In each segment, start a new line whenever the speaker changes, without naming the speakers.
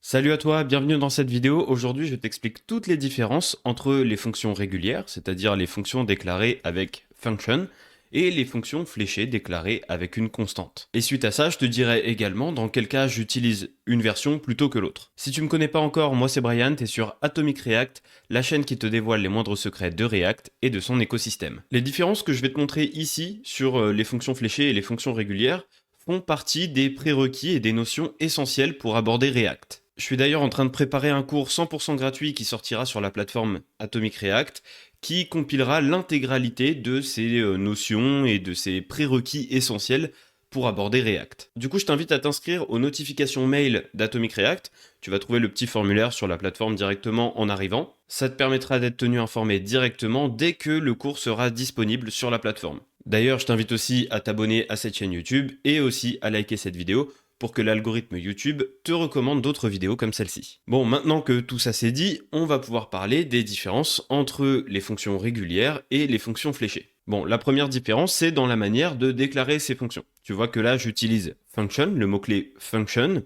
Salut à toi, bienvenue dans cette vidéo. Aujourd'hui, je t'explique toutes les différences entre les fonctions régulières, c'est-à-dire les fonctions déclarées avec function, et les fonctions fléchées déclarées avec une constante. Et suite à ça, je te dirai également dans quel cas j'utilise une version plutôt que l'autre. Si tu me connais pas encore, moi c'est Brian, t'es sur Atomic React, la chaîne qui te dévoile les moindres secrets de React et de son écosystème. Les différences que je vais te montrer ici sur les fonctions fléchées et les fonctions régulières font partie des prérequis et des notions essentielles pour aborder React. Je suis d'ailleurs en train de préparer un cours 100% gratuit qui sortira sur la plateforme Atomic React, qui compilera l'intégralité de ces notions et de ces prérequis essentiels pour aborder React. Du coup, je t'invite à t'inscrire aux notifications mail d'Atomic React. Tu vas trouver le petit formulaire sur la plateforme directement en arrivant. Ça te permettra d'être tenu informé directement dès que le cours sera disponible sur la plateforme. D'ailleurs, je t'invite aussi à t'abonner à cette chaîne YouTube et aussi à liker cette vidéo pour que l'algorithme YouTube te recommande d'autres vidéos comme celle-ci. Bon, maintenant que tout ça c'est dit, on va pouvoir parler des différences entre les fonctions régulières et les fonctions fléchées. Bon, la première différence, c'est dans la manière de déclarer ces fonctions. Tu vois que là, j'utilise function, le mot-clé function.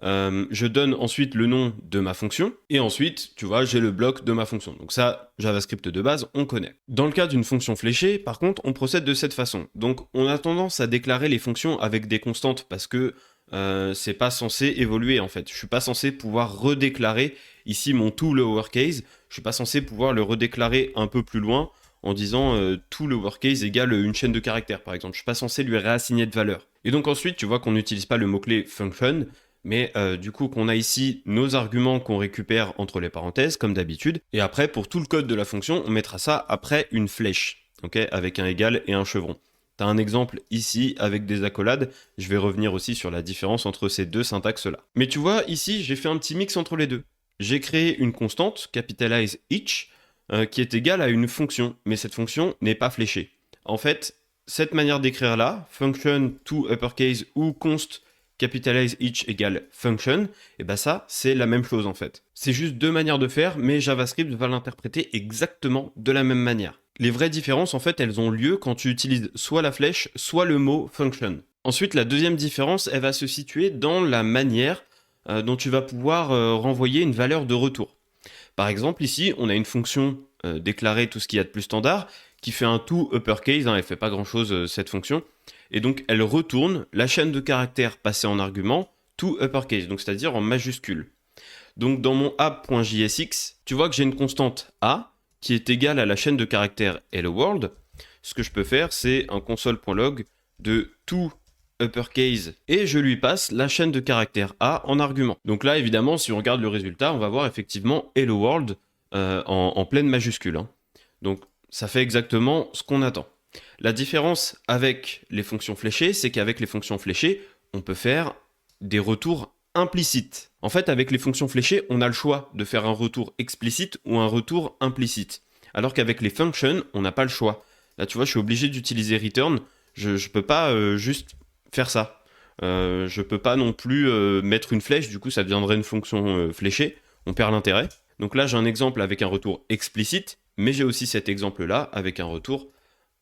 Je donne ensuite le nom de ma fonction, et ensuite, tu vois, j'ai le bloc de ma fonction. Donc ça, JavaScript de base, on connaît. Dans le cas d'une fonction fléchée, par contre, on procède de cette façon. Donc on a tendance à déclarer les fonctions avec des constantes, parce que c'est pas censé évoluer en fait. Je suis pas censé pouvoir redéclarer ici mon to lowercase. Je suis pas censé pouvoir le redéclarer un peu plus loin en disant to lowercase égale une chaîne de caractères par exemple. Je suis pas censé lui réassigner de valeur. Et donc ensuite, tu vois qu'on n'utilise pas le mot-clé function, mais du coup qu'on a ici nos arguments qu'on récupère entre les parenthèses comme d'habitude. Et après, pour tout le code de la fonction, on mettra ça après une flèche, ok, avec un égal et un chevron. Tu as un exemple ici avec des accolades. Je vais revenir aussi sur la différence entre ces deux syntaxes-là. Mais tu vois, ici, j'ai fait un petit mix entre les deux. J'ai créé une constante, capitalize each, qui est égale à une fonction, mais cette fonction n'est pas fléchée. En fait, cette manière d'écrire là, function to uppercase ou const capitalize each égale function, et ben ça, c'est la même chose en fait. C'est juste deux manières de faire, mais JavaScript va l'interpréter exactement de la même manière. Les vraies différences, en fait, elles ont lieu quand tu utilises soit la flèche, soit le mot function. Ensuite, la deuxième différence, elle va se situer dans la manière dont tu vas pouvoir renvoyer une valeur de retour. Par exemple, ici, on a une fonction déclarée, tout ce qu'il y a de plus standard, qui fait un to uppercase, elle fait pas grand-chose cette fonction, et donc elle retourne la chaîne de caractères passée en argument to uppercase, donc c'est-à-dire en majuscule. Donc dans mon app.jsx, tu vois que j'ai une constante a, qui est égale à la chaîne de caractères hello world. Ce que je peux faire, c'est un console.log de to uppercase et je lui passe la chaîne de caractères a en argument. Donc là, évidemment, si on regarde le résultat, on va voir effectivement hello world en pleine majuscule. Donc ça fait exactement ce qu'on attend. La différence avec les fonctions fléchées, c'est qu'avec les fonctions fléchées, on peut faire des retours implicites. En fait, avec les fonctions fléchées, on a le choix de faire un retour explicite ou un retour implicite. Alors qu'avec les functions, on n'a pas le choix. Là, tu vois, je suis obligé d'utiliser return. Je ne peux pas juste faire ça. Je peux pas non plus mettre une flèche, du coup, ça deviendrait une fonction fléchée. On perd l'intérêt. Donc là, j'ai un exemple avec un retour explicite, mais j'ai aussi cet exemple-là avec un retour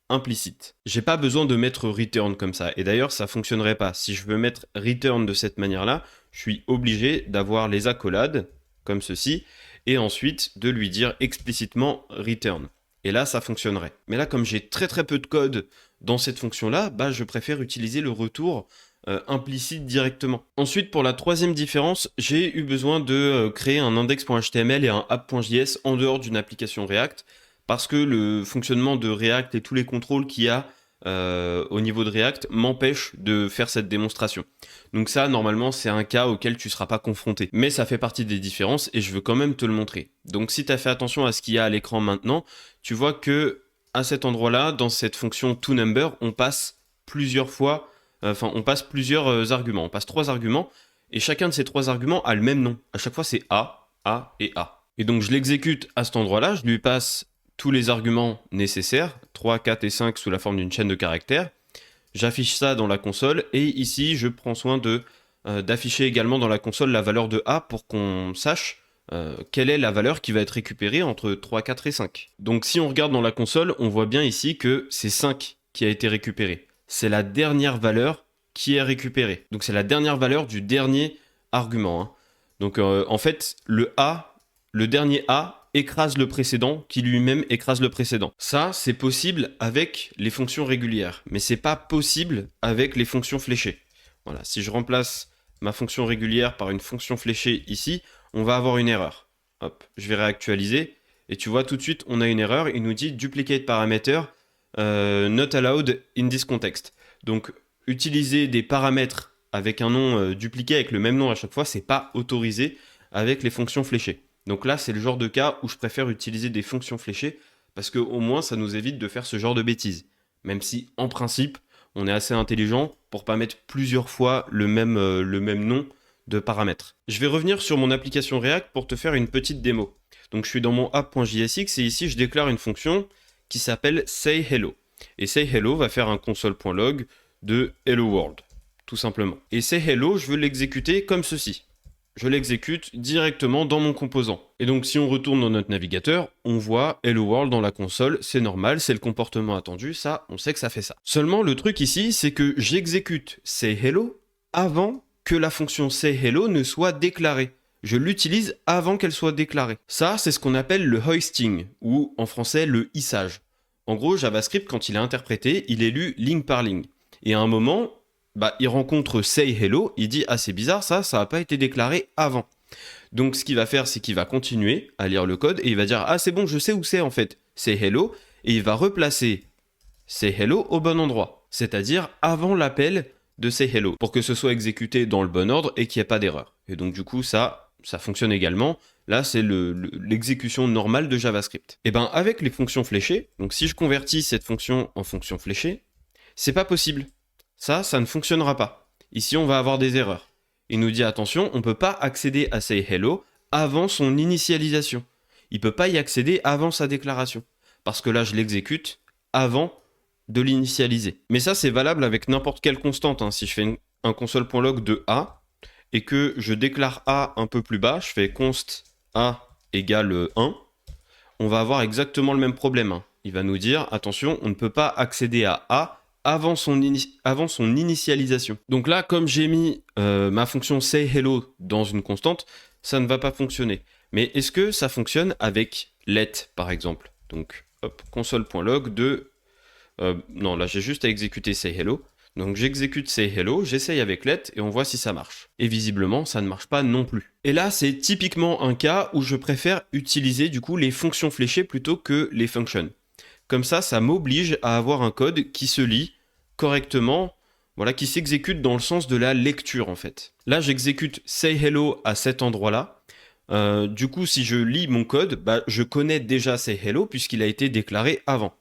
implicite. J'ai pas besoin de mettre return comme ça. Et d'ailleurs, ça fonctionnerait pas. Si je veux mettre return de cette manière-là, je suis obligé d'avoir les accolades, comme ceci, et ensuite de lui dire explicitement return. Et là, ça fonctionnerait. Mais là, comme j'ai très très peu de code dans cette fonction-là, bah, je préfère utiliser le retour implicite directement. Ensuite, pour la troisième différence, j'ai eu besoin de créer un index.html et un app.js en dehors d'une application React, parce que le fonctionnement de React et tous les contrôles qu'il y a au niveau de React m'empêchent de faire cette démonstration. Donc ça, normalement, c'est un cas auquel tu ne seras pas confronté. Mais ça fait partie des différences et je veux quand même te le montrer. Donc si tu as fait attention à ce qu'il y a à l'écran maintenant, tu vois que à cet endroit-là, dans cette fonction toNumber, on passe plusieurs fois, on passe plusieurs arguments. On passe 3 arguments et chacun de ces 3 arguments a le même nom. À chaque fois, c'est A et A. Et donc je l'exécute à cet endroit-là, je lui passe tous les arguments nécessaires, 3, 4 et 5 sous la forme d'une chaîne de caractères. J'affiche ça dans la console et ici je prends soin d'afficher également dans la console la valeur de A pour qu'on sache quelle est la valeur qui va être récupérée entre 3, 4 et 5. Donc si on regarde dans la console, on voit bien ici que c'est 5 qui a été récupéré. C'est la dernière valeur qui est récupérée. Donc c'est la dernière valeur du dernier argument. Donc en fait, le dernier A écrase le précédent, qui lui-même écrase le précédent. Ça, c'est possible avec les fonctions régulières, mais c'est pas possible avec les fonctions fléchées. Voilà, si je remplace ma fonction régulière par une fonction fléchée ici, on va avoir une erreur. Hop, je vais réactualiser, et tu vois tout de suite, on a une erreur, il nous dit duplicate parameter, not allowed in this context. Donc, utiliser des paramètres avec un nom dupliqué avec le même nom à chaque fois, c'est pas autorisé avec les fonctions fléchées. Donc là, c'est le genre de cas où je préfère utiliser des fonctions fléchées parce qu'au moins, ça nous évite de faire ce genre de bêtises. Même si, en principe, on est assez intelligent pour pas mettre plusieurs fois le même nom de paramètres. Je vais revenir sur mon application React pour te faire une petite démo. Donc je suis dans mon app.jsx et ici, je déclare une fonction qui s'appelle sayHello. Et sayHello va faire un console.log de hello world, tout simplement. Et sayHello, je veux l'exécuter comme ceci. Je l'exécute directement dans mon composant. Et donc si on retourne dans notre navigateur, on voit Hello World dans la console, c'est normal, c'est le comportement attendu, ça, on sait que ça fait ça. Seulement le truc ici, c'est que j'exécute sayHello avant que la fonction sayHello ne soit déclarée. Je l'utilise avant qu'elle soit déclarée. Ça, c'est ce qu'on appelle le hoisting, ou en français le hissage. En gros, JavaScript, quand il est interprété, il est lu ligne par ligne. Et à un moment, il rencontre sayHello, il dit « Ah, c'est bizarre, ça n'a pas été déclaré avant. » Donc, ce qu'il va faire, c'est qu'il va continuer à lire le code et il va dire « Ah, c'est bon, je sais où c'est en fait, sayHello. » Et il va replacer sayHello au bon endroit, c'est-à-dire avant l'appel de sayHello, pour que ce soit exécuté dans le bon ordre et qu'il n'y ait pas d'erreur. Et donc, du coup, ça fonctionne également. Là, c'est l'exécution normale de JavaScript. Et bien, avec les fonctions fléchées, donc si je convertis cette fonction en fonction fléchée, c'est pas possible. Ça ne fonctionnera pas. Ici, on va avoir des erreurs. Il nous dit, attention, on ne peut pas accéder à sayHello avant son initialisation. Il ne peut pas y accéder avant sa déclaration. Parce que là, je l'exécute avant de l'initialiser. Mais ça, c'est valable avec n'importe quelle constante. Si je fais un console.log de A et que je déclare A un peu plus bas, je fais const A égale 1, on va avoir exactement le même problème. Il va nous dire, attention, on ne peut pas accéder à A avant son initialisation. Donc là, comme j'ai mis ma fonction sayHello dans une constante, ça ne va pas fonctionner. Mais est-ce que ça fonctionne avec let, par exemple? Donc, hop, console.log de... non, là, j'ai juste à exécuter sayHello. Donc, j'exécute sayHello, j'essaye avec let et on voit si ça marche. Et visiblement, ça ne marche pas non plus. Et là, c'est typiquement un cas où je préfère utiliser du coup les fonctions fléchées plutôt que les functions. Comme ça m'oblige à avoir un code qui se lit correctement, voilà, qui s'exécute dans le sens de la lecture en fait. Là, j'exécute sayHello à cet endroit-là. Du coup, si je lis mon code, je connais déjà sayHello puisqu'il a été déclaré avant.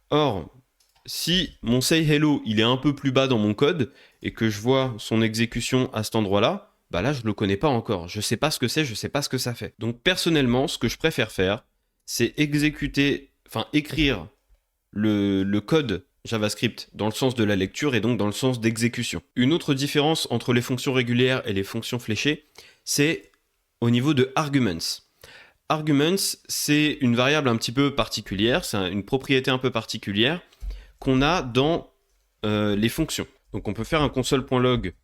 Or, si mon sayHello il est un peu plus bas dans mon code et que je vois son exécution à cet endroit-là, là, je ne le connais pas encore. Je ne sais pas ce que c'est, je ne sais pas ce que ça fait. Donc, personnellement, ce que je préfère faire, c'est écrire le code JavaScript dans le sens de la lecture et donc dans le sens d'exécution. Une autre différence entre les fonctions régulières et les fonctions fléchées, c'est au niveau de arguments. Arguments, c'est une variable un petit peu particulière, c'est une propriété un peu particulière qu'on a dans les fonctions. Donc on peut faire un console.log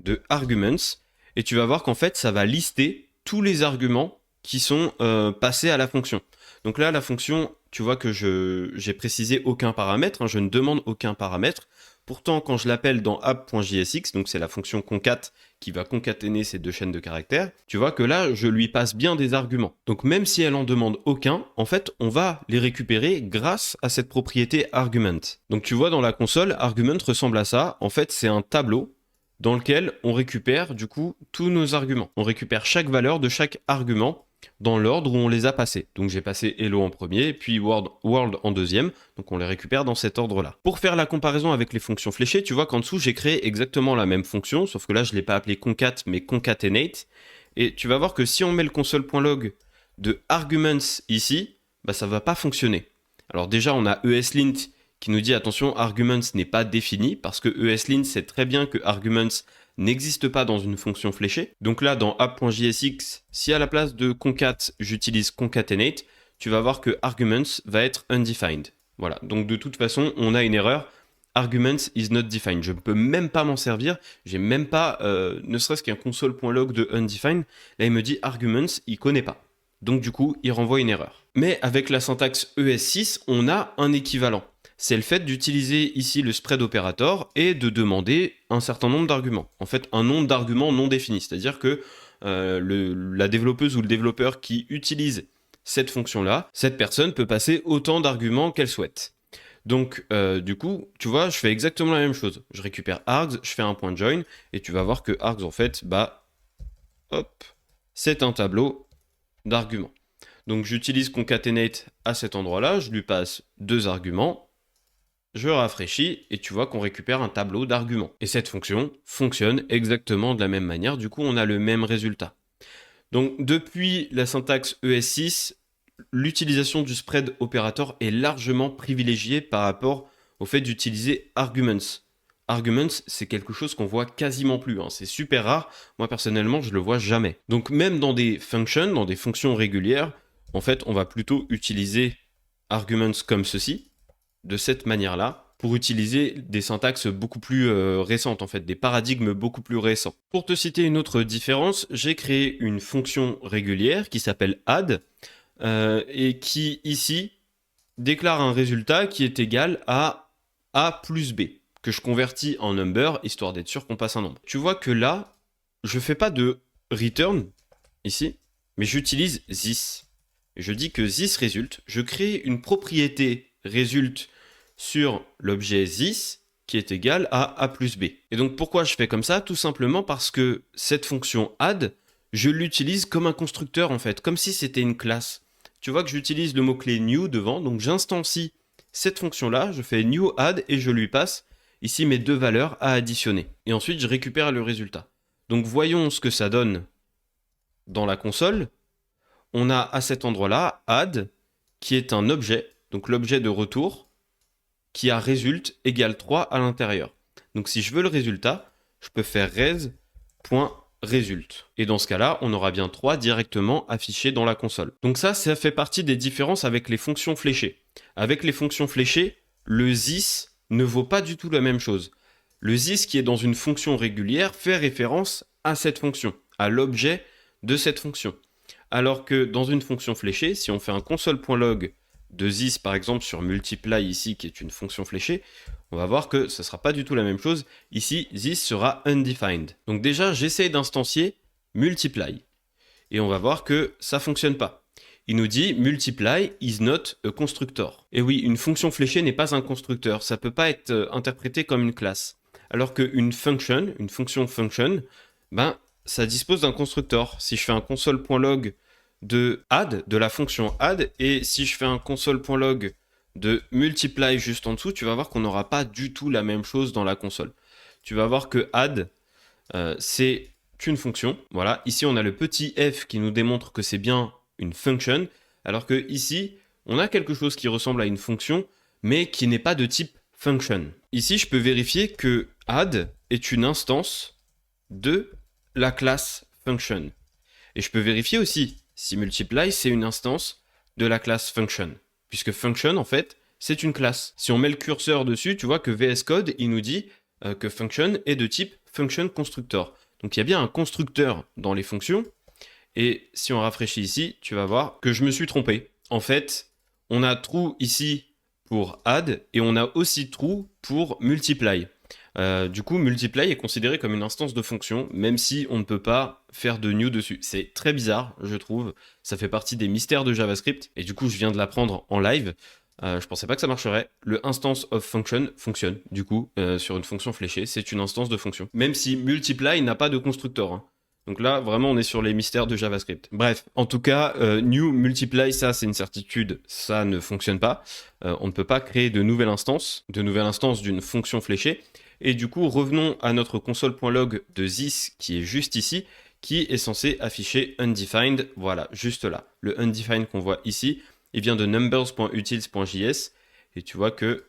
de arguments et tu vas voir qu'en fait ça va lister tous les arguments qui sont passés à la fonction. Donc là, la fonction, tu vois que j'ai précisé aucun paramètre, je ne demande aucun paramètre. Pourtant, quand je l'appelle dans app.jsx, donc c'est la fonction concat qui va concaténer ces deux chaînes de caractères, tu vois que là, je lui passe bien des arguments. Donc même si elle en demande aucun, en fait, on va les récupérer grâce à cette propriété argument. Donc tu vois dans la console, argument ressemble à ça. En fait, c'est un tableau dans lequel on récupère du coup tous nos arguments. On récupère chaque valeur de chaque argument dans l'ordre où on les a passés. Donc j'ai passé hello en premier, puis world en deuxième, donc on les récupère dans cet ordre-là. Pour faire la comparaison avec les fonctions fléchées, tu vois qu'en dessous j'ai créé exactement la même fonction, sauf que là je ne l'ai pas appelée concat, mais concatenate, et tu vas voir que si on met le console.log de arguments ici, ça ne va pas fonctionner. Alors déjà on a ESLint qui nous dit attention, arguments n'est pas défini, parce que ESLint sait très bien que arguments n'existe pas dans une fonction fléchée. Donc là, dans app.jsx, si à la place de concat, j'utilise concatenate, tu vas voir que arguments va être undefined. Voilà, donc de toute façon, on a une erreur arguments is not defined. Je ne peux même pas m'en servir. J'ai même pas, ne serait-ce qu'un console.log de undefined. Là, il me dit arguments, il connaît pas. Donc du coup, il renvoie une erreur. Mais avec la syntaxe ES6, on a un équivalent. C'est le fait d'utiliser ici le spread operator et de demander un certain nombre d'arguments. En fait, un nombre d'arguments non défini. C'est-à-dire que la développeuse ou le développeur qui utilise cette fonction-là, cette personne peut passer autant d'arguments qu'elle souhaite. Donc, du coup, tu vois, je fais exactement la même chose. Je récupère args, je fais un point join, et tu vas voir que args, en fait, hop, c'est un tableau d'arguments. Donc, j'utilise concatenate à cet endroit-là, je lui passe 2 arguments, je rafraîchis, et tu vois qu'on récupère un tableau d'arguments. Et cette fonction fonctionne exactement de la même manière, du coup, on a le même résultat. Donc, depuis la syntaxe ES6, l'utilisation du spread operator est largement privilégiée par rapport au fait d'utiliser arguments. Arguments, c'est quelque chose qu'on voit quasiment plus, hein. C'est super rare. Moi, personnellement, je le vois jamais. Donc, même dans des functions, dans des fonctions régulières, en fait, on va plutôt utiliser arguments comme ceci, de cette manière-là, pour utiliser des syntaxes beaucoup plus récentes, en fait, des paradigmes beaucoup plus récents. Pour te citer une autre différence, j'ai créé une fonction régulière qui s'appelle add, et qui, ici, déclare un résultat qui est égal à A plus B, que je convertis en number, histoire d'être sûr qu'on passe un nombre. Tu vois que là, je fais pas de return, ici, mais j'utilise this. Je dis que this résulte, je crée une propriété résulte sur l'objet this, qui est égal à A plus B. Et donc pourquoi je fais comme ça? Tout simplement parce que cette fonction add, je l'utilise comme un constructeur en fait, comme si c'était une classe. Tu vois que j'utilise le mot-clé new devant, donc j'instancie cette fonction-là, je fais new add et je lui passe ici mes 2 valeurs à additionner. Et ensuite, je récupère le résultat. Donc voyons ce que ça donne dans la console. On a à cet endroit-là add, qui est un objet, donc l'objet de retour, qui a result égale 3 à l'intérieur. Donc si je veux le résultat, je peux faire res.result. Et dans ce cas-là, on aura bien 3 directement affichés dans la console. Donc ça fait partie des différences avec les fonctions fléchées. Avec les fonctions fléchées, le this ne vaut pas du tout la même chose. Le this qui est dans une fonction régulière fait référence à cette fonction, à l'objet de cette fonction. Alors que dans une fonction fléchée, si on fait un console.log de this par exemple sur multiply ici qui est une fonction fléchée, on va voir que ce ne sera pas du tout la même chose. Ici, this sera undefined. Donc déjà, j'essaie d'instancier multiply. Et on va voir que ça ne fonctionne pas. Il nous dit multiply is not a constructor. Et oui, une fonction fléchée n'est pas un constructeur. Ça ne peut pas être interprété comme une classe. Alors qu'une function, une fonction function, ça dispose d'un constructeur. Si je fais un console.log de add, de la fonction add, et si je fais un console.log de multiply juste en dessous, tu vas voir qu'on n'aura pas du tout la même chose dans la console. Tu vas voir que add, c'est une fonction. Voilà, ici on a le petit f qui nous démontre que c'est bien une function, alors que ici on a quelque chose qui ressemble à une fonction, mais qui n'est pas de type function. Ici je peux vérifier que add est une instance de la classe function. Et je peux vérifier aussi si multiply c'est une instance de la classe function. Puisque function, en fait, c'est une classe. Si on met le curseur dessus, tu vois que VS Code, il nous dit que function est de type function constructor. Donc il y a bien un constructeur dans les fonctions. Et si on rafraîchit ici, tu vas voir que je me suis trompé. En fait, on a true ici pour add et on a aussi true pour multiply. Du coup, multiply est considéré comme une instance de fonction, même si on ne peut pas faire de new dessus. C'est très bizarre, je trouve. Ça fait partie des mystères de JavaScript. Et du coup, je viens de l'apprendre en live. Je pensais pas que ça marcherait. Le instance of function fonctionne, du coup, sur une fonction fléchée. C'est une instance de fonction. Même si multiply n'a pas de constructeur, hein. Donc là, vraiment, on est sur les mystères de JavaScript. Bref, en tout cas, new, multiply, ça, c'est une certitude. Ça ne fonctionne pas. On ne peut pas créer de nouvelles instances d'une fonction fléchée. Et du coup, revenons à notre console.log de this qui est juste ici, qui est censé afficher undefined, voilà, juste là. Le undefined qu'on voit ici, il vient de numbers.utils.js, et tu vois que,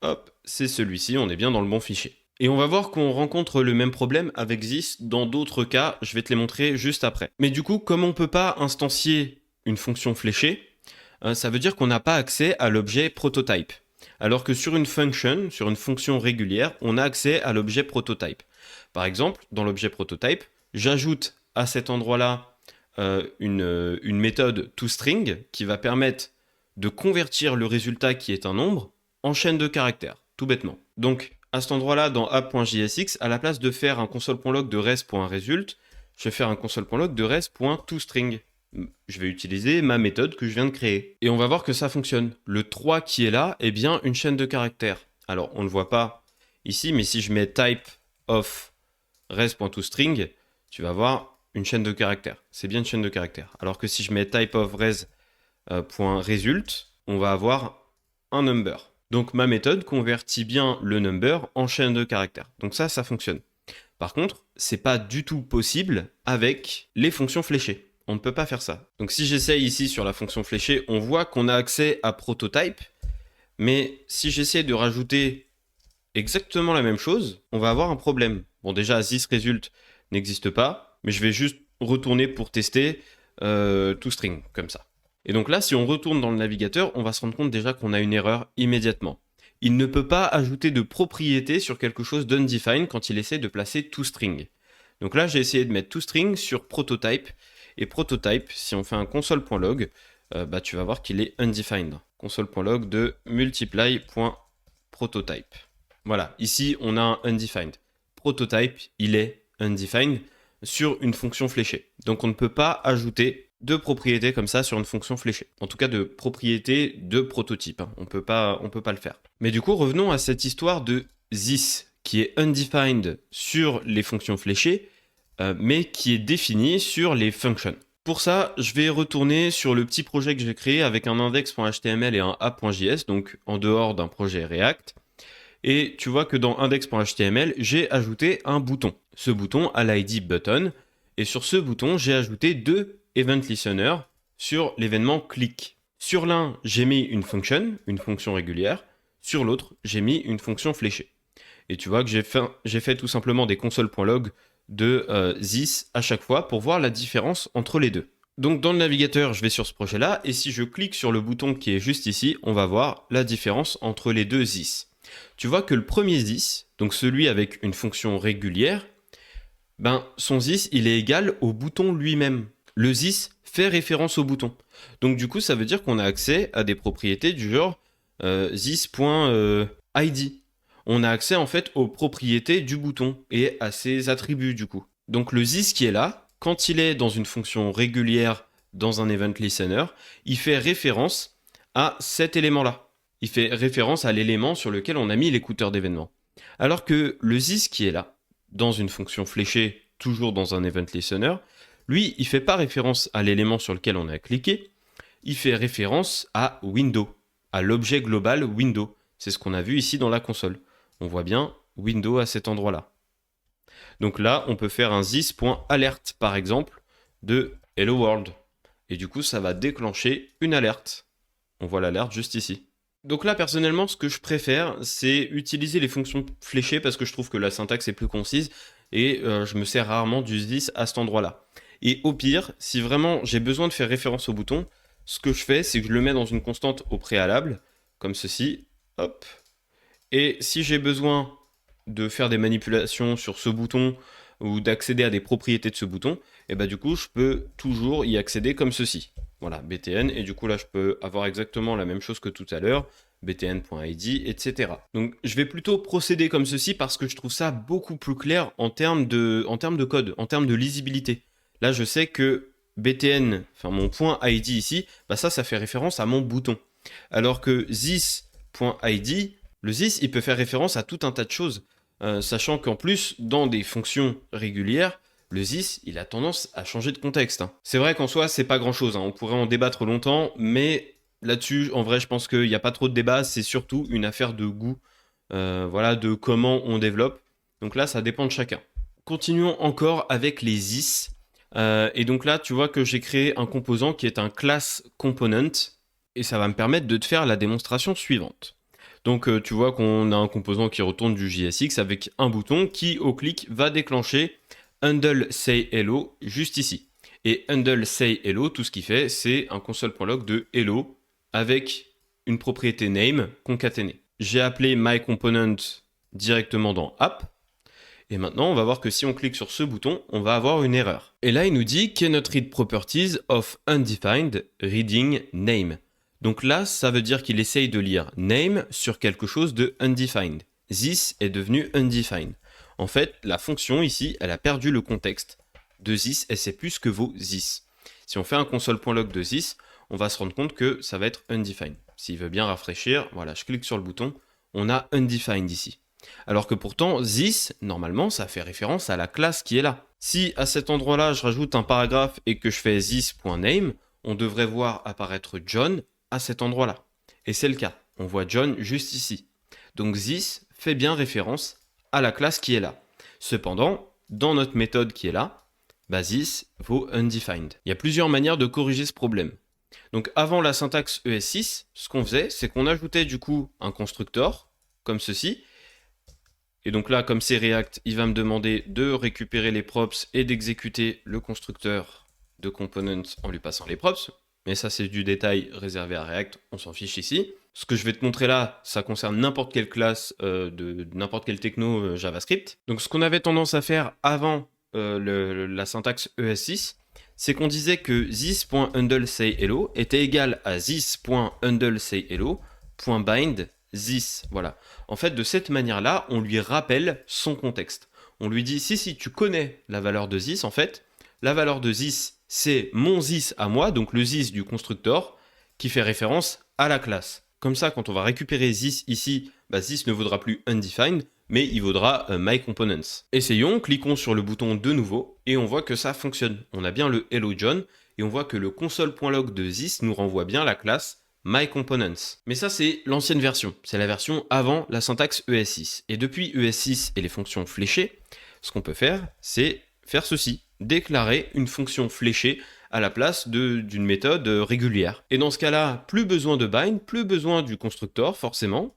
hop, c'est celui-ci, on est bien dans le bon fichier. Et on va voir qu'on rencontre le même problème avec this dans d'autres cas, je vais te les montrer juste après. Mais du coup, comme on ne peut pas instancier une fonction fléchée, ça veut dire qu'on n'a pas accès à l'objet prototype. Alors que sur une function, sur une fonction régulière, on a accès à l'objet prototype. Par exemple, dans l'objet prototype, j'ajoute à cet endroit-là une méthode toString qui va permettre de convertir le résultat qui est un nombre en chaîne de caractères, tout bêtement. Donc, à cet endroit-là, dans app.jsx, à la place de faire un console.log de res.result, je vais faire un console.log de res.toString. Je vais utiliser ma méthode que je viens de créer. Et on va voir que ça fonctionne. Le 3 qui est là est bien une chaîne de caractères. Alors, on ne le voit pas ici, mais si je mets type of res.toString, tu vas voir une chaîne de caractères. C'est bien une chaîne de caractères. Alors que si je mets type of res.result, on va avoir un number. Donc ma méthode convertit bien le number en chaîne de caractères. Donc ça fonctionne. Par contre, c'est pas du tout possible avec les fonctions fléchées. On ne peut pas faire ça. Donc si j'essaye ici sur la fonction fléchée, on voit qu'on a accès à prototype. Mais si j'essaie de rajouter exactement la même chose, on va avoir un problème. Bon, déjà, thisResult n'existe pas, mais je vais juste retourner pour tester toString, comme ça. Et donc là, si on retourne dans le navigateur, on va se rendre compte déjà qu'on a une erreur immédiatement. Il ne peut pas ajouter de propriété sur quelque chose d'undefined quand il essaie de placer toString. Donc là, j'ai essayé de mettre toString sur prototype. Et prototype, si on fait un console.log, tu vas voir qu'il est undefined. Console.log de multiply.prototype. Voilà, ici, on a un undefined. Prototype, il est undefined sur une fonction fléchée. Donc on ne peut pas ajouter de propriétés comme ça sur une fonction fléchée. En tout cas, de propriétés de prototype. On peut pas le faire. Mais du coup, revenons à cette histoire de this, qui est undefined sur les fonctions fléchées, mais qui est définie sur les functions. Pour ça, je vais retourner sur le petit projet que j'ai créé avec un index.html et un app.js, donc en dehors d'un projet React. Et tu vois que dans index.html, j'ai ajouté un bouton. Ce bouton a l'ID button. Et sur ce bouton, j'ai ajouté deux event listeners sur l'événement click. Sur l'un, j'ai mis une function régulière. Sur l'autre, j'ai mis une fonction fléchée. Et tu vois que j'ai fait tout simplement des console.log de this à chaque fois pour voir la différence entre les deux. Donc dans le navigateur, je vais sur ce projet-là. Et si je clique sur le bouton qui est juste ici, on va voir la différence entre les deux this. Tu vois que le premier this, donc celui avec une fonction régulière, son this, il est égal au bouton lui-même. Le this fait référence au bouton. Donc du coup, ça veut dire qu'on a accès à des propriétés du genre this.id. On a accès en fait aux propriétés du bouton et à ses attributs du coup. Donc le this qui est là, quand il est dans une fonction régulière dans un event listener, il fait référence à cet élément-là. Il fait référence à l'élément sur lequel on a mis l'écouteur d'événement. Alors que le this qui est là, dans une fonction fléchée, toujours dans un event listener, lui, il ne fait pas référence à l'élément sur lequel on a cliqué, il fait référence à window, à l'objet global window. C'est ce qu'on a vu ici dans la console. On voit bien window à cet endroit-là. Donc là, on peut faire un this.alert, par exemple, de hello world. Et du coup, ça va déclencher une alerte. On voit l'alerte juste ici. Donc là, personnellement, ce que je préfère, c'est utiliser les fonctions fléchées parce que je trouve que la syntaxe est plus concise et je me sers rarement du this à cet endroit-là. Et au pire, si vraiment j'ai besoin de faire référence au bouton, ce que je fais, c'est que je le mets dans une constante au préalable, comme ceci, hop. Et si j'ai besoin de faire des manipulations sur ce bouton ou d'accéder à des propriétés de ce bouton, et du coup, je peux toujours y accéder comme ceci. Voilà, btn, et du coup là je peux avoir exactement la même chose que tout à l'heure, btn.id, etc. Donc je vais plutôt procéder comme ceci parce que je trouve ça beaucoup plus clair en termes de code, en termes de lisibilité. Là je sais que btn, enfin mon point .id ici, ça fait référence à mon bouton. Alors que this.id, le this il peut faire référence à tout un tas de choses, sachant qu'en plus dans des fonctions régulières, le this, il a tendance à changer de contexte. C'est vrai qu'en soi, c'est pas grand-chose. On pourrait en débattre longtemps, mais là-dessus, en vrai, je pense qu'il n'y a pas trop de débat. C'est surtout une affaire de goût, de comment on développe. Donc là, ça dépend de chacun. Continuons encore avec les this. Et donc là, tu vois que j'ai créé un composant qui est un class component. Et ça va me permettre de te faire la démonstration suivante. Donc tu vois qu'on a un composant qui retourne du JSX avec un bouton qui, au clic, va déclencher handle say hello juste ici. Et handle say hello, tout ce qu'il fait, c'est un console.log de hello avec une propriété name concaténée. J'ai appelé myComponent directement dans app. Et maintenant, on va voir que si on clique sur ce bouton, on va avoir une erreur. Et là, il nous dit cannot read properties of undefined reading name. Donc là, ça veut dire qu'il essaye de lire name sur quelque chose de undefined. This est devenu undefined. En fait, la fonction ici, elle a perdu le contexte de this et c'est plus que vaut this. Si on fait un console.log de this, on va se rendre compte que ça va être undefined. S'il veut bien rafraîchir, voilà, je clique sur le bouton, on a undefined ici. Alors que pourtant, this, normalement, ça fait référence à la classe qui est là. Si à cet endroit-là, je rajoute un paragraphe et que je fais this.name, on devrait voir apparaître John à cet endroit-là. Et c'est le cas. On voit John juste ici. Donc this fait bien référence à la classe qui est là. Cependant, dans notre méthode qui est là, this vaut undefined. Il y a plusieurs manières de corriger ce problème. Donc avant la syntaxe ES6, ce qu'on faisait, c'est qu'on ajoutait du coup un constructeur, comme ceci. Et donc là, comme c'est React, il va me demander de récupérer les props et d'exécuter le constructeur de component en lui passant les props. Mais ça, c'est du détail réservé à React, on s'en fiche ici. Ce que je vais te montrer là, ça concerne n'importe quelle classe de n'importe quelle techno JavaScript. Donc ce qu'on avait tendance à faire avant la syntaxe ES6, c'est qu'on disait que this.handleSayHello était égal à this.handleSayHello.bind this, voilà. En fait, de cette manière-là, on lui rappelle son contexte. On lui dit, si, tu connais la valeur de this, en fait, la valeur de this, c'est mon this à moi, donc le this du constructeur, qui fait référence à la classe. Comme ça, quand on va récupérer this ici, this ne vaudra plus undefined, mais il vaudra myComponents. Essayons, cliquons sur le bouton de nouveau, et on voit que ça fonctionne. On a bien le hello John, et on voit que le console.log de this nous renvoie bien la classe myComponents. Mais ça, c'est l'ancienne version. C'est la version avant la syntaxe ES6. Et depuis ES6 et les fonctions fléchées, ce qu'on peut faire, c'est faire ceci. Déclarer une fonction fléchée à la place d'une méthode régulière. Et dans ce cas-là, plus besoin de bind, plus besoin du constructeur, forcément.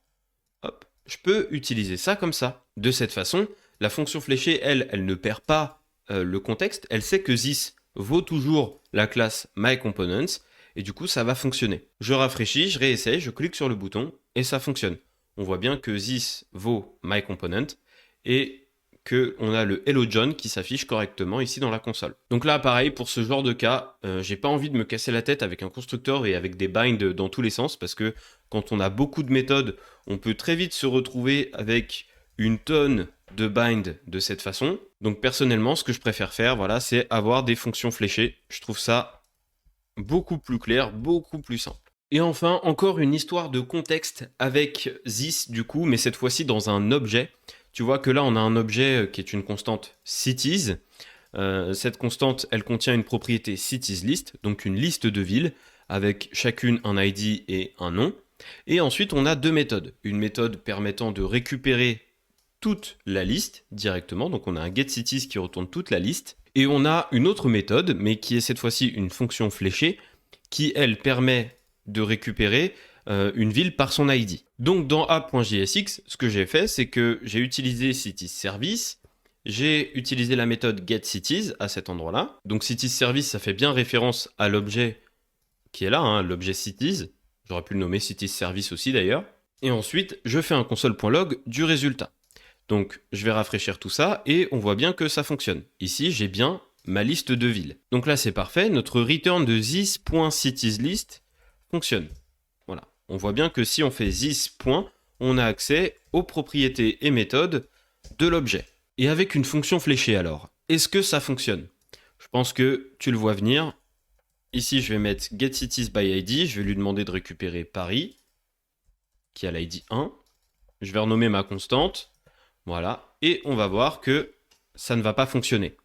Hop, je peux utiliser ça comme ça. De cette façon, la fonction fléchée, elle ne perd pas le contexte. Elle sait que this vaut toujours la classe myComponents. Et du coup, ça va fonctionner. Je rafraîchis, je réessaye, je clique sur le bouton et ça fonctionne. On voit bien que this vaut myComponent et qu'on a le Hello John qui s'affiche correctement ici dans la console. Donc là, pareil, pour ce genre de cas, j'ai pas envie de me casser la tête avec un constructeur et avec des binds dans tous les sens parce que quand on a beaucoup de méthodes, on peut très vite se retrouver avec une tonne de bind de cette façon. Donc personnellement, ce que je préfère faire, voilà, c'est avoir des fonctions fléchées. Je trouve ça beaucoup plus clair, beaucoup plus simple. Et enfin, encore une histoire de contexte avec this du coup, mais cette fois-ci dans un objet. Tu vois que là, on a un objet qui est une constante cities. Cette constante, elle contient une propriété citiesList, donc une liste de villes, avec chacune un ID et un nom. Et ensuite, on a deux méthodes. Une méthode permettant de récupérer toute la liste directement, donc on a un getCities qui retourne toute la liste. Et on a une autre méthode, mais qui est cette fois-ci une fonction fléchée, qui, elle, permet de récupérer une ville par son ID. Donc, dans app.jsx, ce que j'ai fait, c'est que j'ai utilisé citiesService, j'ai utilisé la méthode getCities à cet endroit-là. Donc, citiesService, ça fait bien référence à l'objet qui est là, hein, l'objet cities. J'aurais pu le nommer citiesService aussi, d'ailleurs. Et ensuite, je fais un console.log du résultat. Donc, je vais rafraîchir tout ça et on voit bien que ça fonctionne. Ici, j'ai bien ma liste de villes. Donc là, c'est parfait. Notre return de this.citiesList fonctionne. Voilà. On voit bien que si on fait this. On a accès aux propriétés et méthodes de l'objet. Et avec une fonction fléchée alors, est-ce que ça fonctionne? Je pense que tu le vois venir. Ici, je vais mettre getCitiesById. Je vais lui demander de récupérer Paris, qui a l'ID 1. Je vais renommer ma constante. Voilà, et on va voir que ça ne va pas fonctionner.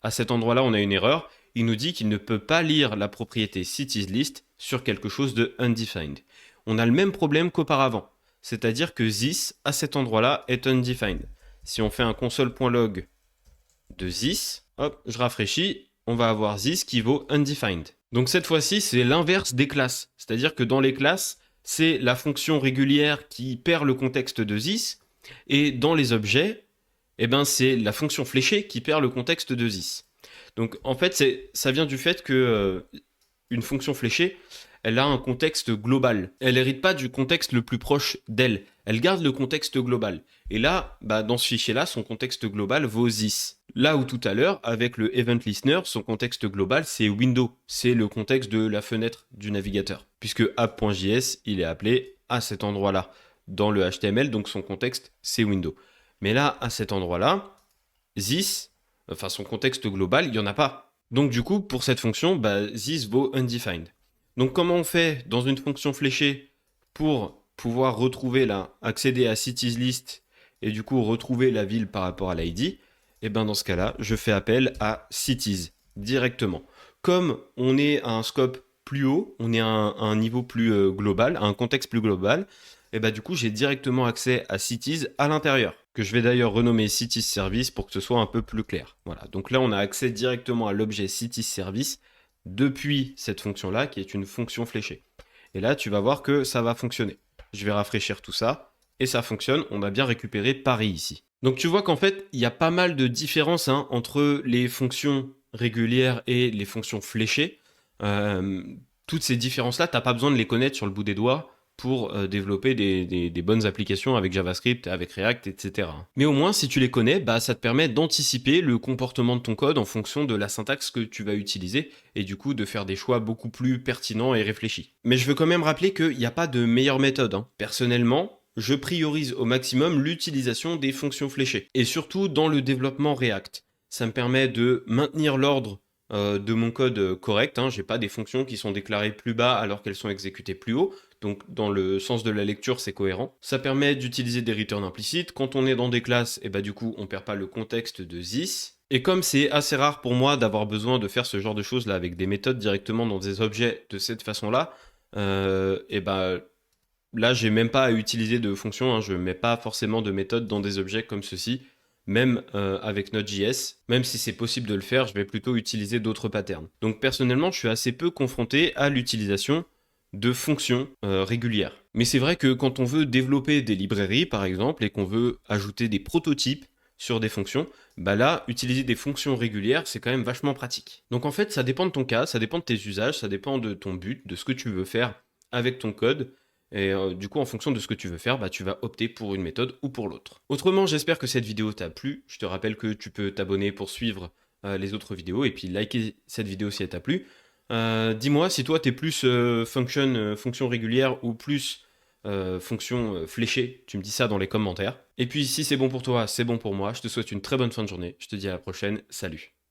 À cet endroit-là, on a une erreur. Il nous dit qu'il ne peut pas lire la propriété citiesList sur quelque chose de undefined. On a le même problème qu'auparavant, c'est-à-dire que this, à cet endroit-là, est undefined. Si on fait un console.log de this, hop, je rafraîchis, on va avoir this qui vaut undefined. Donc cette fois-ci, c'est l'inverse des classes. C'est-à-dire que dans les classes, c'est la fonction régulière qui perd le contexte de this. Et dans les objets, c'est la fonction fléchée qui perd le contexte de this. Donc en fait, ça vient du fait que une fonction fléchée, elle a un contexte global. Elle hérite pas du contexte le plus proche d'elle. Elle garde le contexte global. Et là, dans ce fichier-là, son contexte global vaut this. Là où tout à l'heure, avec le Event Listener, son contexte global, c'est window. C'est le contexte de la fenêtre du navigateur. Puisque app.js, il est appelé à cet endroit-là dans le HTML, donc son contexte, c'est window. Mais là, à cet endroit-là, this, enfin son contexte global, il n'y en a pas. Donc du coup, pour cette fonction, this vaut undefined. Donc comment on fait dans une fonction fléchée pour pouvoir retrouver là, accéder à cities list et du coup retrouver la ville par rapport à l'ID? Et dans ce cas-là, je fais appel à cities directement. Comme on est à un scope plus haut, on est à un niveau plus global, à un contexte plus global, et du coup j'ai directement accès à cities à l'intérieur, que je vais d'ailleurs renommer cities service pour que ce soit un peu plus clair. Voilà, donc là on a accès directement à l'objet cities service depuis cette fonction-là, qui est une fonction fléchée. Et là tu vas voir que ça va fonctionner. Je vais rafraîchir tout ça, et ça fonctionne, on a bien récupéré Paris ici. Donc tu vois qu'en fait, il y a pas mal de différences entre les fonctions régulières et les fonctions fléchées. Toutes ces différences-là, tu n'as pas besoin de les connaître sur le bout des doigts pour développer des bonnes applications avec JavaScript, avec React, etc. Mais au moins, si tu les connais, ça te permet d'anticiper le comportement de ton code en fonction de la syntaxe que tu vas utiliser et du coup de faire des choix beaucoup plus pertinents et réfléchis. Mais je veux quand même rappeler qu'il n'y a pas de meilleure méthode. Personnellement, je priorise au maximum l'utilisation des fonctions fléchées et surtout dans le développement React. Ça me permet de maintenir l'ordre de mon code correct. J'ai pas des fonctions qui sont déclarées plus bas alors qu'elles sont exécutées plus haut. Donc dans le sens de la lecture, c'est cohérent. Ça permet d'utiliser des returns implicites. Quand on est dans des classes, et du coup, on perd pas le contexte de this. Et comme c'est assez rare pour moi d'avoir besoin de faire ce genre de choses là avec des méthodes directement dans des objets de cette façon-là, là, j'ai même pas à utiliser de fonction. Je mets pas forcément de méthode dans des objets comme ceci. Même avec Node.js, même si c'est possible de le faire, je vais plutôt utiliser d'autres patterns. Donc personnellement, je suis assez peu confronté à l'utilisation de fonctions régulières. Mais c'est vrai que quand on veut développer des librairies, par exemple, et qu'on veut ajouter des prototypes sur des fonctions, là, utiliser des fonctions régulières, c'est quand même vachement pratique. Donc en fait, ça dépend de ton cas, ça dépend de tes usages, ça dépend de ton but, de ce que tu veux faire avec ton code. Et du coup, en fonction de ce que tu veux faire, tu vas opter pour une méthode ou pour l'autre. Autrement, j'espère que cette vidéo t'a plu. Je te rappelle que tu peux t'abonner pour suivre les autres vidéos et puis liker cette vidéo si elle t'a plu. Dis-moi si toi t'es plus fonction régulière ou plus fonction fléchée. Tu me dis ça dans les commentaires. Et puis si c'est bon pour toi, c'est bon pour moi. Je te souhaite une très bonne fin de journée. Je te dis à la prochaine. Salut.